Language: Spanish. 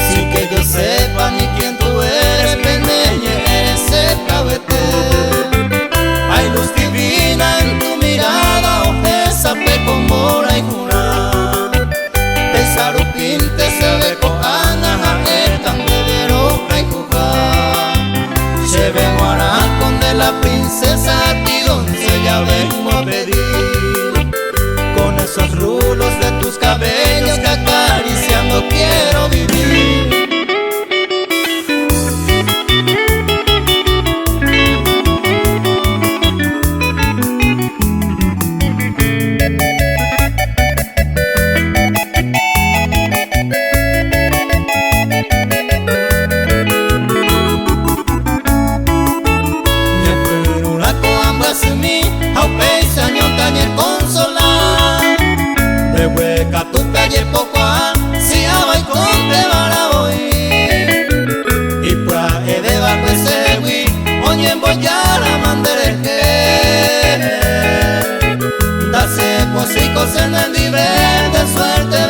Sin que yo sepa ni quién tú eres, pequeña, ese cabete. Hay luz divina en tu mirada, esa pe con mora y jura. Pensar un pinte se ve coana, esta de roja y jugar. Lleve guaracón de la princesa, a ti doncella vengo a pedir. Con esos rulos de tus cabellos que acariciando quiero vivir. Ayer poco si abai con te baraboy y pra edeba pesewi oñen boyara mandereje dase cosicos en el nivel de suerte